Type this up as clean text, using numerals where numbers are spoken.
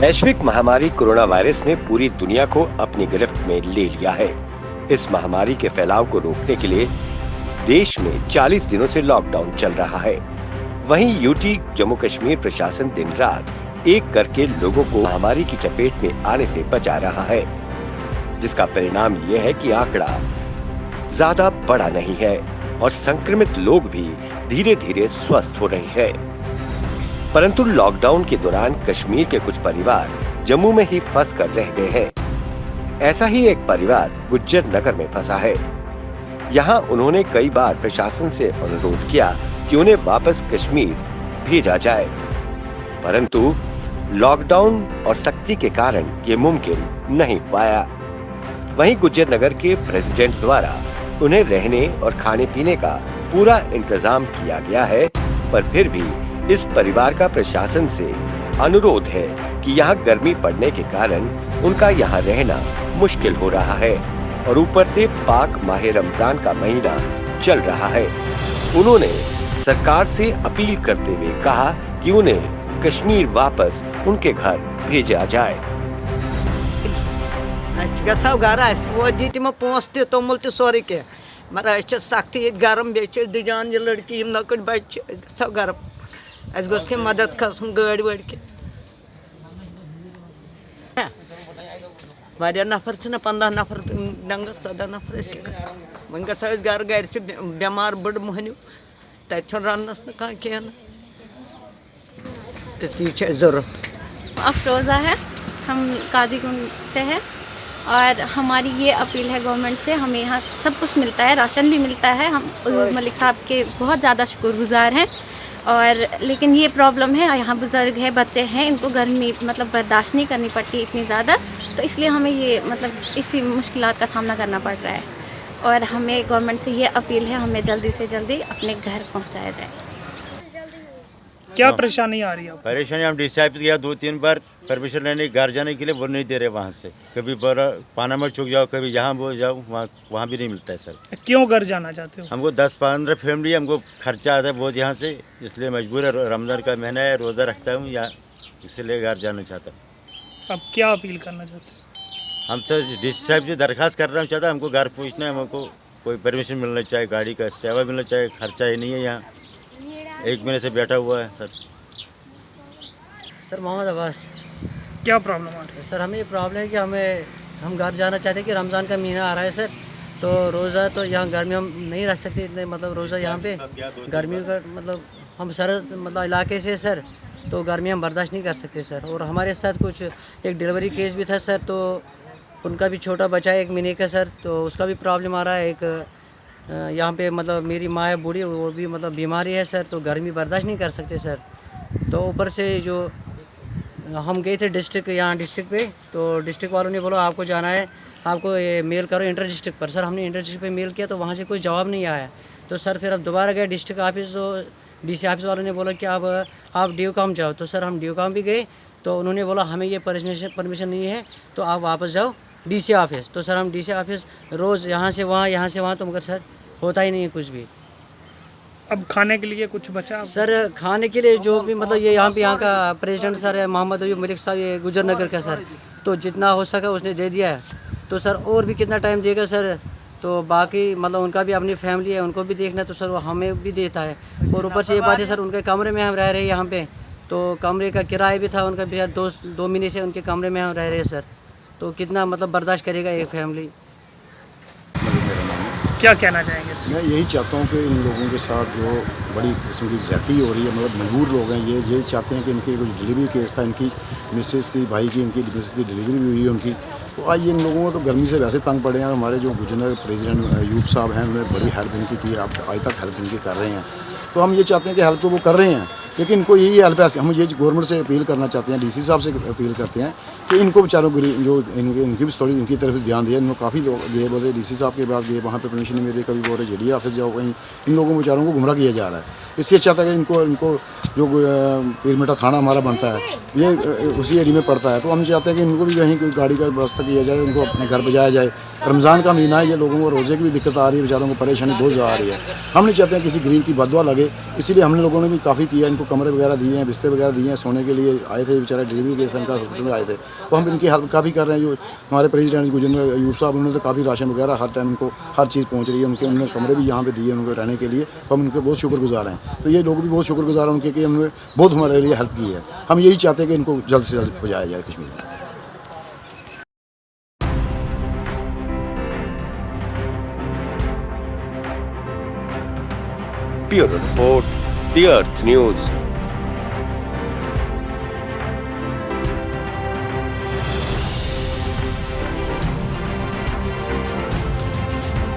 वैश्विक महामारी corona virus ने पूरी दुनिया को अपनी गिरफ्त में ले लिया है। इस महामारी के फैलाव को रोकने के लिए देश में 40 दिनों से लॉकडाउन चल रहा है। वहीं यूटी जम्मू कश्मीर प्रशासन दिन रात एक करके लोगों को महामारी की चपेट में आने से बचा रहा है, जिसका परिणाम ये है कि आंकड़ा ज्यादा बड़ा नहीं है और संक्रमित लोग भी धीरे धीरे स्वस्थ हो रहे हैं। परंतु लॉकडाउन के दौरान कश्मीर के कुछ परिवार जम्मू में ही फंस कर रह गए हैं। ऐसा ही एक परिवार गुज्जर नगर में फंसा है। यहाँ उन्होंने कई बार प्रशासन से अनुरोध किया कि उन्हें वापस कश्मीर भेजा जाए, परंतु लॉकडाउन और सख्ती के कारण ये मुमकिन नहीं पाया। वहीं गुज्जर नगर के प्रेसिडेंट द्वारा उन्हें रहने और खाने पीने का पूरा इंतजाम किया गया है, पर फिर भी इस परिवार का प्रशासन से अनुरोध है कि यहाँ गर्मी पड़ने के कारण उनका यहाँ रहना मुश्किल हो रहा है और ऊपर से पाक माह रमजान का महीना चल रहा है। उन्होंने सरकार से अपील करते हुए कहा कि उन्हें कश्मीर वापस उनके घर भेजा जाए। सख्ती गरम बेजान लड़की नकट बच्चे गरम अस मदद खसन गाड़ी वाड़ी के वारिया नफर 15 नफर डंगस 14 नफर वन घर गर बेमार बड़ मोहनिव तत रनस न कह जरूरत। अफरोज़ा है, हम काजीगुंड से हैं और हमारी ये अपील है गवर्नमेंट से, हमें यहाँ सब कुछ मिलता है, राशन भी मिलता है। हम मलिक साहब के बहुत ज़्यादा शुक्रगुजार हैं और लेकिन ये प्रॉब्लम है, यहाँ बुज़ुर्ग है, बच्चे हैं, इनको गर्मी मतलब बर्दाश्त नहीं करनी पड़ती इतनी ज़्यादा, तो इसलिए हमें ये मतलब इसी मुश्किलात का सामना करना पड़ रहा है और हमें गवर्नमेंट से ये अपील है हमें जल्दी से जल्दी अपने घर पहुँचाया जाए। क्या परेशानी आ रही है? परेशानी हम डिसाइड किया 2-3 बार परमिशन लेने घर जाने के लिए, वो नहीं दे रहे वहाँ से। कभी पाना में चुक जाओ, कभी यहाँ वो जाओ, वहाँ भी नहीं मिलता है सर। क्यों घर जाना चाहते हो? हमको 10-15 फैमिली, हमको खर्चा आता है बहुत यहाँ से, इसलिए मजबूर है। रमज़ान का महीना है, रोज़ा रखता हूँ यहाँ, इसलिए घर जाना चाहता हूँ। अब क्या अपील करना चाहते हो? हम सर डी सी साहब से दरख्वास्त करना चाहता है, हमको घर पूछना है, हमको कोई परमिशन मिलना चाहिए, गाड़ी का सेवा मिलना चाहिए। खर्चा ही नहीं है यहाँ, 1 महीने से बैठा हुआ है सर। सर मोहम्मद अब्बास। क्या प्रॉब्लम आ रही है? सर हमें ये प्रॉब्लम है कि हम घर जाना चाहते हैं कि रमज़ान का महीना आ रहा है सर, तो रोज़ा तो यहाँ गर्मी हम नहीं रह सकते इतने, मतलब रोज़ा यहाँ पे गर्मी का मतलब हम सरहद मतलब इलाके से सर, तो गर्मी हम बर्दाश्त नहीं कर सकते सर। और हमारे साथ कुछ एक डिलीवरी केस भी था सर, तो उनका भी छोटा बच्चा है 1 महीने का सर, तो उसका भी प्रॉब्लम आ रहा है। एक यहाँ पे मतलब मेरी माँ है बूढ़ी, वो भी मतलब बीमारी है सर, तो गर्मी बर्दाश्त नहीं कर सकते सर। तो ऊपर से जो हम गए थे डिस्ट्रिक्ट पे, तो डिस्ट्रिक्ट वालों ने बोला आपको जाना है, आपको ये मेल करो इंटर डिस्ट्रिक्ट पर। सर हमने इंटर डिस्ट्रिक्ट पे मेल किया तो वहाँ से कोई जवाब नहीं आया, तो सर फिर अब दोबारा गए डिस्ट्रिक्ट ऑफिस, तो DC ऑफिस वालों ने बोला कि आप DU-काम जाओ। तो सर हम DU-काम भी गए, तो उन्होंने बोला हमें ये परमिशन नहीं है, तो आप वापस जाओ DC ऑफिस। तो सर हम DC ऑफिस रोज़ यहाँ से वहाँ, तो मगर सर होता ही नहीं है कुछ भी। अब खाने के लिए कुछ बचा? सर खाने के लिए जो भी मतलब ये यहाँ का प्रेसिडेंट सर है मोहम्मद अयूब मलिक साहब, ये गुजर नगर का सर, तो जितना हो सका उसने दे दिया है। तो सर और भी कितना टाइम देगा सर, तो बाकी मतलब उनका भी अपनी फैमिली है, उनको भी देखना, तो सर वो हमें भी देता है। और ऊपर से ये बात है सर, उनके कमरे में हम रह रहे हैं यहाँ पे, तो कमरे का किराया भी था उनका भी 2 महीने से उनके कमरे में हम रह रहे हैं सर, तो कितना मतलब बर्दाश्त करेगा एक फैमिली। क्या कहना चाहेंगे? मैं यही चाहता हूँ कि इन लोगों के साथ जो बड़ी किस्म की ज़्यादती हो रही है, मतलब मजबूर लोग हैं, ये चाहते हैं कि इनकी कुछ डिलीवरी केस था, इनकी मिसेस थी, भाई की इनकी मिसेस की डिलीवरी भी हुई है उनकी, तो आज इन लोगों को तो गर्मी से वैसे तंग पड़े हैं। हमारे जो गुजर प्रेसिडेंट अयूब साहब हैं, उन्होंने बड़ी हेल्प इनकी की, आप आज तक हेल्प इनकी कर रहे हैं, तो हम ये चाहते हैं कि हेल्प तो वो कर रहे हैं, लेकिन इनको यही हेल्प है। हम ये गवर्नमेंट से अपील करना चाहते हैं, DC साहब से अपील करते हैं कि इनको बेचारों जो इनकी भी थोड़ी इनकी तरफ ध्यान दिया। इनको काफ़ी लोग ये बोलते DC साहब के बाद ये वहाँ पे परमिशन नहीं मिल रही, कभी बोल रहे JD ऑफिस जाओ, कहीं इन लोगों बेचारों को गुमराह किया जा रहा है। इससे अच्छा था कि इनको जो पीरमेटा थाना हमारा बनता है ये उसी एरिया में पड़ता है, तो हम चाहते हैं कि इनको भी कहीं कोई गाड़ी का व्यवस्था किया जाए, उनको अपने घर भेजाया जाए। रमज़ान का महीना है, ये लोगों को रोज़े की भी दिक्कत आ रही है, बेचारों को परेशानी बहुत ज़्यादा आ रही है। हम नहीं चाहते हैं किसी गरीब की बददुआ लगे, इसीलिए हमने लोगों ने भी काफ़ी किया, इनको कमरे वगैरह दिए हैं, बिस्तर वगैरह दिए हैं, सोने के लिए आए थे बेचारे, डिलीवरी केस इनका हॉस्पिटल में आए थे। तो हम इनकी हेल्प काफ़ी कर रहे हैं। जो हमारे प्रेसिडेंट गुजर अयूब साहब, उन्होंने तो काफ़ी राशन वगैरह हर टाइम उनको हर चीज़ पहुँच रही है। उन्होंने कमरे भी यहाँ पे दिए उनको रहने के लिए, तो हम उनके बहुत शुक्रगुजार हैं। तो ये लोग भी बहुत शुक्रगुजार हैं उनके कि उन्होंने बहुत हमारे लिए हेल्प की है। हम यही चाहते हैं कि इनको जल्द से जल्द पहुँचाया जाए कश्मीर में। Bureau report, the earth news.